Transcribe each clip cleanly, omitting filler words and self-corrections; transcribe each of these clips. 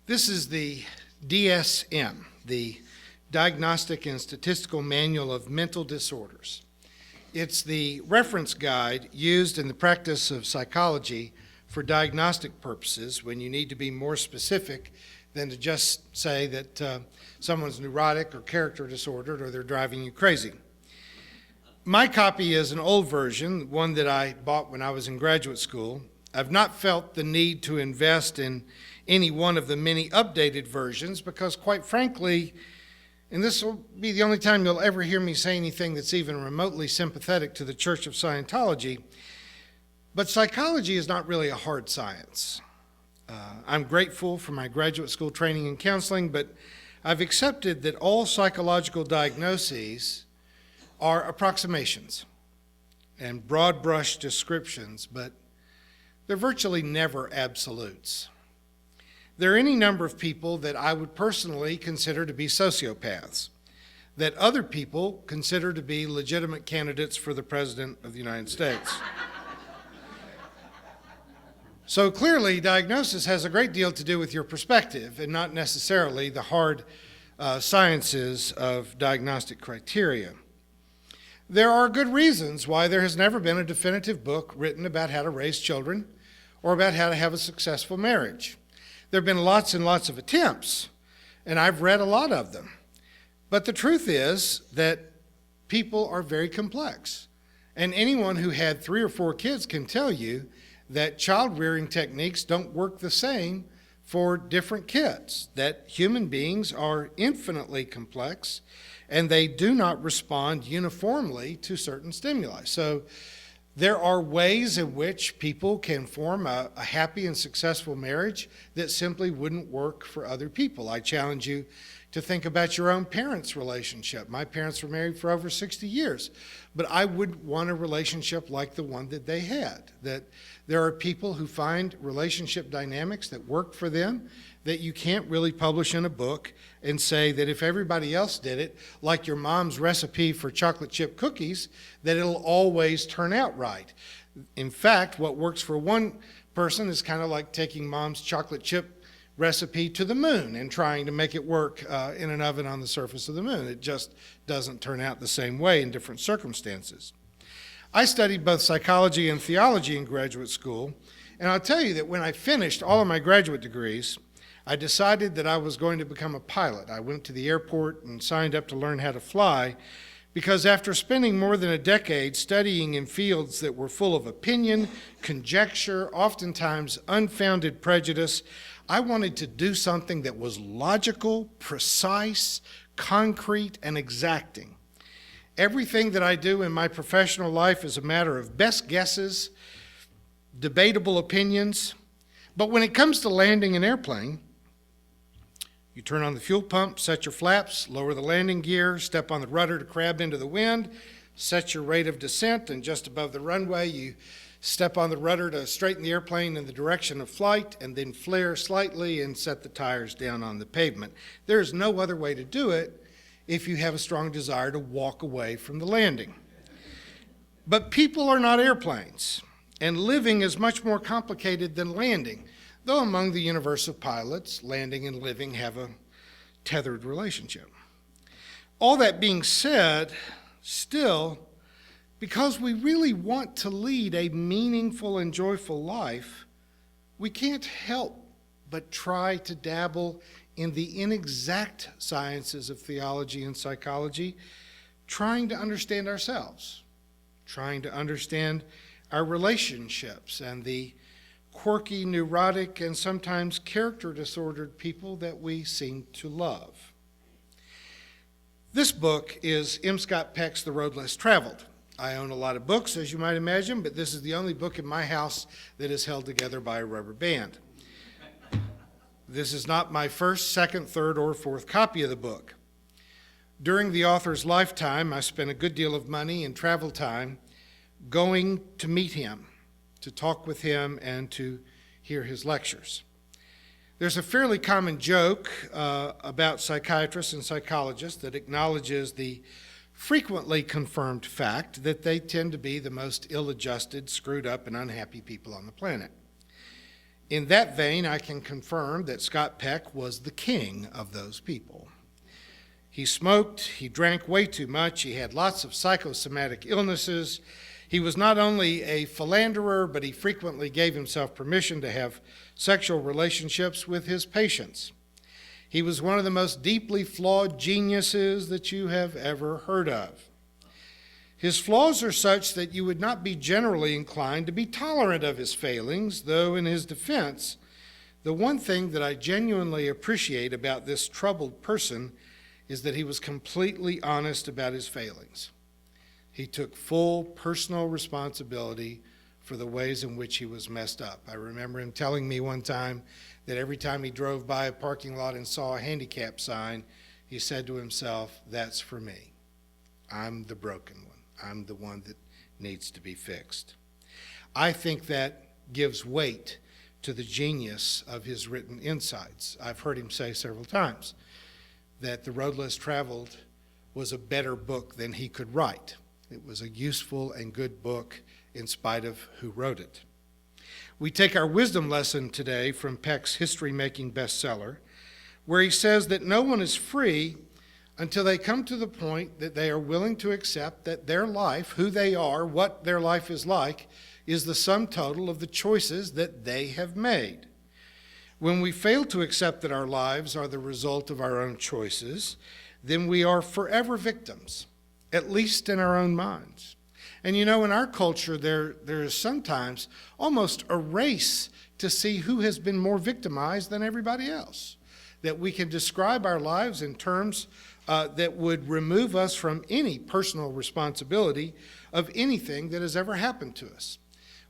This is the DSM, the Diagnostic and Statistical Manual of Mental Disorders. It's the reference guide used in the practice of psychology for diagnostic purposes when you need to be more specific than to just say that someone's neurotic or character disordered or they're driving you crazy. My copy is an old version, one that I bought when I was in graduate school. I've not felt the need to invest in any one of the many updated versions because, quite frankly, and this will be the only time you'll ever hear me say anything that's even remotely sympathetic to the Church of Scientology, but psychology is not really a hard science. I'm grateful for my graduate school training in counseling, but I've accepted that all psychological diagnoses are approximations and broad brush descriptions, but they're virtually never absolutes. There are any number of people that I would personally consider to be sociopaths, that other people consider to be legitimate candidates for the President of the United States. So clearly, diagnosis has a great deal to do with your perspective and not necessarily the hard sciences of diagnostic criteria. There are good reasons why there has never been a definitive book written about how to raise children or about how to have a successful marriage. There have been lots and lots of attempts, and I've read a lot of them. But the truth is that people are very complex. And anyone who had 3 or 4 kids can tell you that child-rearing techniques don't work the same for different kids, that human beings are infinitely complex, and they do not respond uniformly to certain stimuli. So there are ways in which people can form a happy and successful marriage that simply wouldn't work for other people. I challenge you to think about your own parents' relationship. My parents were married for over 60 years, but I would want a relationship like the one that they had, that there are people who find relationship dynamics that work for them that you can't really publish in a book and say that if everybody else did it, like your mom's recipe for chocolate chip cookies, that it'll always turn out right. In fact, what works for one person is kind of like taking mom's chocolate chip recipe to the moon and trying to make it work in an oven on the surface of the moon. It just doesn't turn out the same way in different circumstances. I studied both psychology and theology in graduate school, and I'll tell you that when I finished all of my graduate degrees, I decided that I was going to become a pilot. I went to the airport and signed up to learn how to fly because after spending more than a decade studying in fields that were full of opinion, conjecture, oftentimes unfounded prejudice, I wanted to do something that was logical, precise, concrete, and exacting. Everything that I do in my professional life is a matter of best guesses, debatable opinions, but when it comes to landing an airplane, you turn on the fuel pump, set your flaps, lower the landing gear, step on the rudder to crab into the wind, set your rate of descent, and just above the runway, you step on the rudder to straighten the airplane in the direction of flight, and then flare slightly and set the tires down on the pavement. There's no other way to do it if you have a strong desire to walk away from the landing. But people are not airplanes, and living is much more complicated than landing. Though among the universe of pilots, landing and living have a tethered relationship. All that being said, still, because we really want to lead a meaningful and joyful life, we can't help but try to dabble in the inexact sciences of theology and psychology, trying to understand ourselves, trying to understand our relationships and the quirky, neurotic, and sometimes character disordered people that we seem to love. This book is M. Scott Peck's The Road Less Traveled. I own a lot of books, as you might imagine, but this is the only book in my house that is held together by a rubber band. This is not my first, second, third, or fourth copy of the book. During the author's lifetime, I spent a good deal of money and travel time going to meet him, to talk with him, and to hear his lectures. There's a fairly common joke about psychiatrists and psychologists that acknowledges the frequently confirmed fact that they tend to be the most ill-adjusted, screwed up, and unhappy people on the planet. In that vein, I can confirm that Scott Peck was the king of those people. He smoked, he drank way too much, he had lots of psychosomatic illnesses. He was not only a philanderer, but he frequently gave himself permission to have sexual relationships with his patients. He was one of the most deeply flawed geniuses that you have ever heard of. His flaws are such that you would not be generally inclined to be tolerant of his failings, though in his defense, the one thing that I genuinely appreciate about this troubled person is that he was completely honest about his failings. He took full personal responsibility for the ways in which he was messed up. I remember him telling me one time that every time he drove by a parking lot and saw a handicap sign, he said to himself, "That's for me. I'm the broken one. I'm the one that needs to be fixed." I think that gives weight to the genius of his written insights. I've heard him say several times that The Road Less Traveled was a better book than he could write. It was a useful and good book in spite of who wrote it. We take our wisdom lesson today from Peck's history-making bestseller, where he says that no one is free until they come to the point that they are willing to accept that their life, who they are, what their life is like, is the sum total of the choices that they have made. When we fail to accept that our lives are the result of our own choices, then we are forever victims, at least in our own minds. And you know, in our culture, there is sometimes almost a race to see who has been more victimized than everybody else, that we can describe our lives in terms that would remove us from any personal responsibility of anything that has ever happened to us.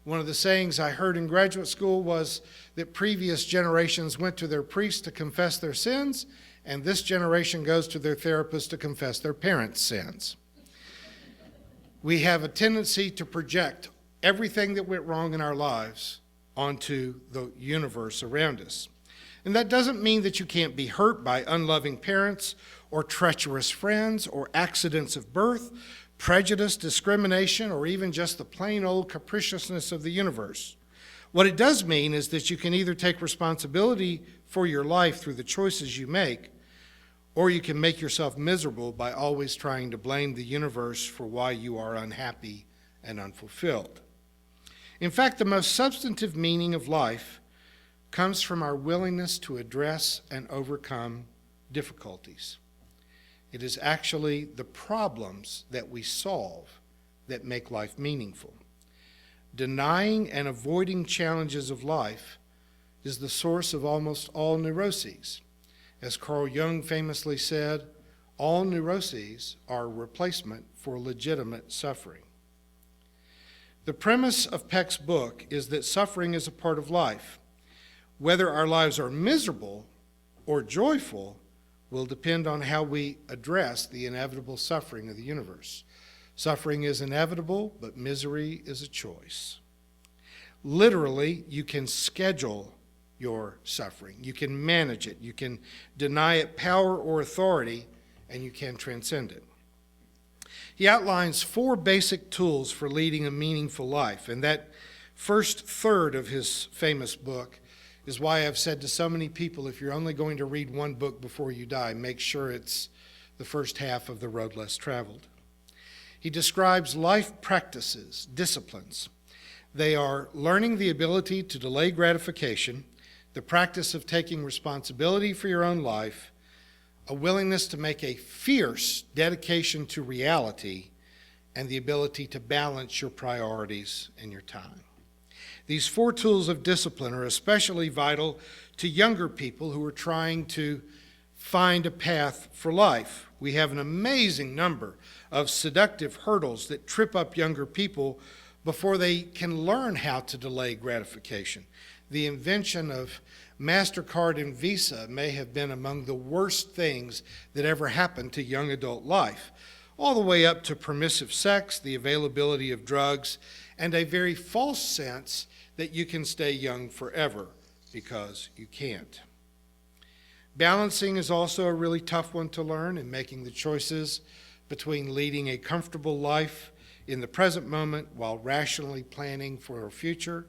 One of the sayings I heard in graduate school was that previous generations went to their priest to confess their sins, and this generation goes to their therapist to confess their parents' sins. We have a tendency to project everything that went wrong in our lives onto the universe around us. And that doesn't mean that you can't be hurt by unloving parents or treacherous friends or accidents of birth, prejudice, discrimination, or even just the plain old capriciousness of the universe. What it does mean is that you can either take responsibility for your life through the choices you make, or you can make yourself miserable by always trying to blame the universe for why you are unhappy and unfulfilled. In fact, the most substantive meaning of life comes from our willingness to address and overcome difficulties. It is actually the problems that we solve that make life meaningful. Denying and avoiding challenges of life is the source of almost all neuroses. As Carl Jung famously said, all neuroses are a replacement for legitimate suffering. The premise of Peck's book is that suffering is a part of life. Whether our lives are miserable or joyful will depend on how we address the inevitable suffering of the universe. Suffering is inevitable, but misery is a choice. Literally, you can schedule your suffering. You can manage it. You can deny it power or authority, and you can transcend it. He outlines 4 basic tools for leading a meaningful life, and that first third of his famous book is why I've said to so many people, if you're only going to read one book before you die, make sure it's the first half of The Road Less Traveled. He describes life practices, disciplines. They are learning the ability to delay gratification, the practice of taking responsibility for your own life, a willingness to make a fierce dedication to reality, and the ability to balance your priorities and your time. These 4 tools of discipline are especially vital to younger people who are trying to find a path for life. We have an amazing number of seductive hurdles that trip up younger people before they can learn how to delay gratification. The invention of MasterCard and Visa may have been among the worst things that ever happened to young adult life, all the way up to permissive sex, the availability of drugs, and a very false sense that you can stay young forever, because you can't. Balancing is also a really tough one to learn, in making the choices between leading a comfortable life in the present moment while rationally planning for our future,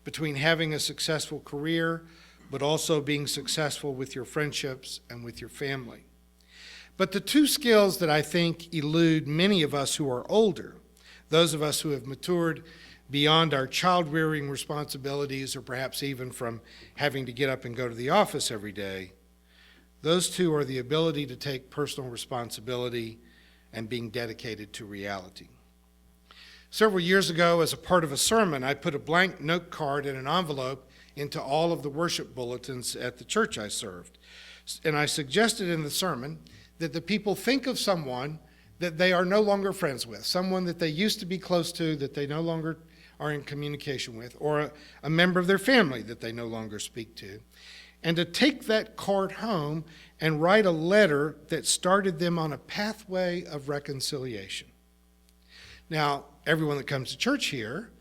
between having a successful career, but also being successful with your friendships and with your family. But the two skills that I think elude many of us who are older, those of us who have matured beyond our child-rearing responsibilities, or perhaps even from having to get up and go to the office every day, those two are the ability to take personal responsibility and being dedicated to reality. Several years ago, as a part of a sermon, I put a blank note card in an envelope into all of the worship bulletins at the church I served. And I suggested in the sermon that the people think of someone that they are no longer friends with, someone that they used to be close to that they no longer are in communication with, or a member of their family that they no longer speak to, and to take that card home and write a letter that started them on a pathway of reconciliation. Now, everyone that comes to church here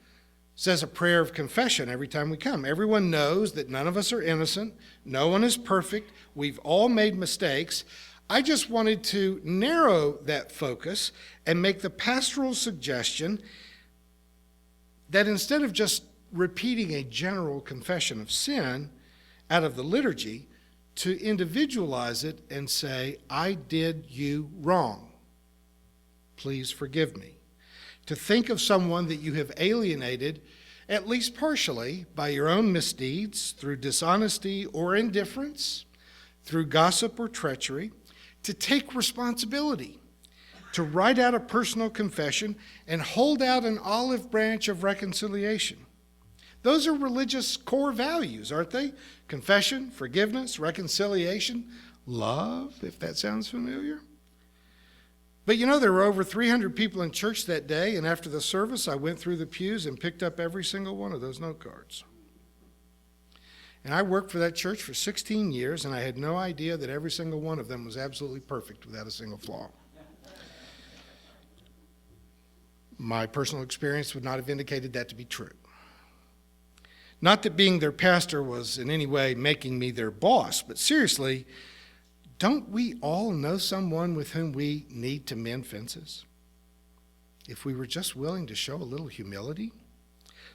says a prayer of confession every time we come. Everyone knows that none of us are innocent. No one is perfect. We've all made mistakes. I just wanted to narrow that focus and make the pastoral suggestion that instead of just repeating a general confession of sin out of the liturgy, to individualize it and say, I did you wrong. Please forgive me. To think of someone that you have alienated, at least partially, by your own misdeeds, through dishonesty or indifference, through gossip or treachery, to take responsibility, to write out a personal confession and hold out an olive branch of reconciliation. Those are religious core values, aren't they? Confession, forgiveness, reconciliation, love, if that sounds familiar. But you know, there were over 300 people in church that day, and after the service, I went through the pews and picked up every single one of those note cards. And I worked for that church for 16 years, and I had no idea that every single one of them was absolutely perfect without a single flaw. My personal experience would not have indicated that to be true. Not that being their pastor was in any way making me their boss, but seriously, don't we all know someone with whom we need to mend fences? If we were just willing to show a little humility,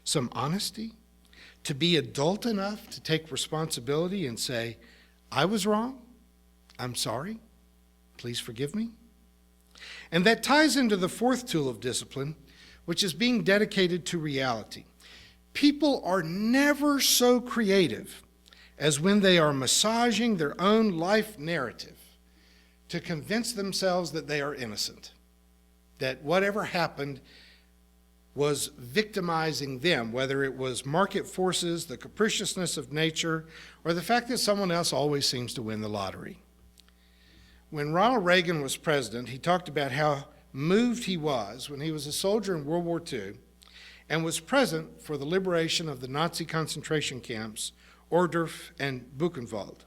some honesty, to be adult enough to take responsibility and say, I was wrong, I'm sorry, please forgive me. And that ties into the fourth tool of discipline, which is being dedicated to reality. People are never so creative as when they are massaging their own life narrative to convince themselves that they are innocent, that whatever happened was victimizing them, whether it was market forces, the capriciousness of nature, or the fact that someone else always seems to win the lottery. When Ronald Reagan was president, he talked about how moved he was when he was a soldier in World War II and was present for the liberation of the Nazi concentration camps, Ohrdruf and Buchenwald.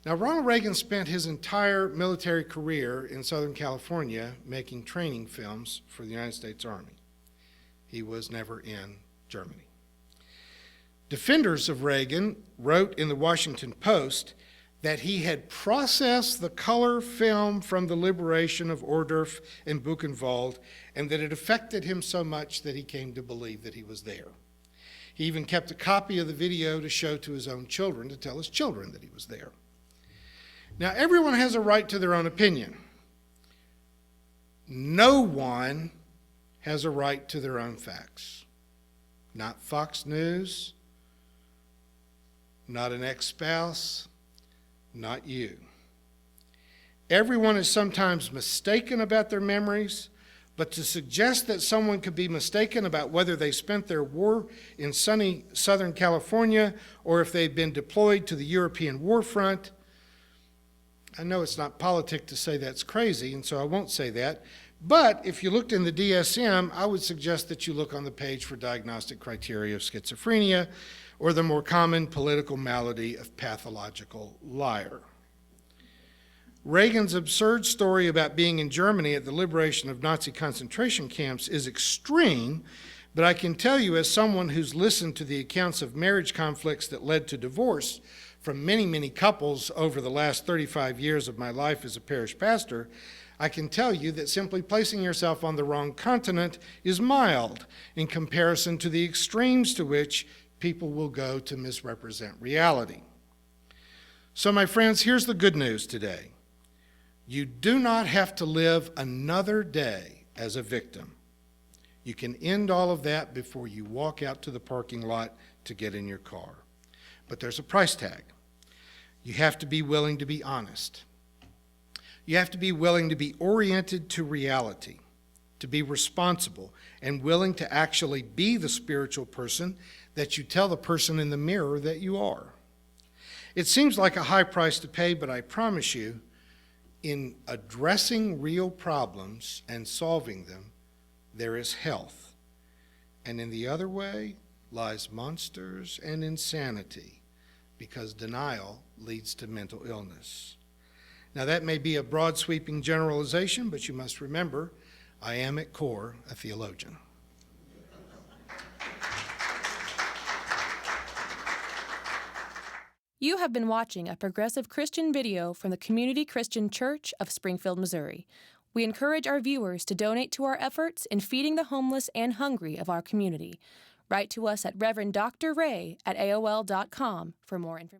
Now, Ronald Reagan spent his entire military career in Southern California making training films for the United States Army. He was never in Germany. Defenders of Reagan wrote in the Washington Post that he had processed the color film from the liberation of Ohrdruf and Buchenwald, and that it affected him so much that he came to believe that he was there. He even kept a copy of the video to show to his own children, to tell his children that he was there. Now, everyone has a right to their own opinion. No one has a right to their own facts. Not Fox News, not an ex-spouse, not you. Everyone is sometimes mistaken about their memories, but to suggest that someone could be mistaken about whether they spent their war in sunny Southern California or if they'd been deployed to the European war front, I know it's not politic to say that's crazy, and so I won't say that. But if you looked in the DSM, I would suggest that you look on the page for diagnostic criteria of schizophrenia or the more common political malady of pathological liar. Reagan's absurd story about being in Germany at the liberation of Nazi concentration camps is extreme, but I can tell you, as someone who's listened to the accounts of marriage conflicts that led to divorce from many, many couples over the last 35 years of my life as a parish pastor, I can tell you that simply placing yourself on the wrong continent is mild in comparison to the extremes to which people will go to misrepresent reality. So, my friends, here's the good news today. You do not have to live another day as a victim. You can end all of that before you walk out to the parking lot to get in your car. But there's a price tag. You have to be willing to be honest. You have to be willing to be oriented to reality, to be responsible, and willing to actually be the spiritual person that you tell the person in the mirror that you are. It seems like a high price to pay, but I promise you, in addressing real problems and solving them, there is health. And in the other way lies monsters and insanity, because denial leads to mental illness. Now, that may be a broad sweeping generalization, but you must remember, I am at core a theologian. You have been watching a progressive Christian video from the Community Christian Church of Springfield, Missouri. We encourage our viewers to donate to our efforts in feeding the homeless and hungry of our community. Write to us at Reverend Dr. Ray at AOL.com for more information.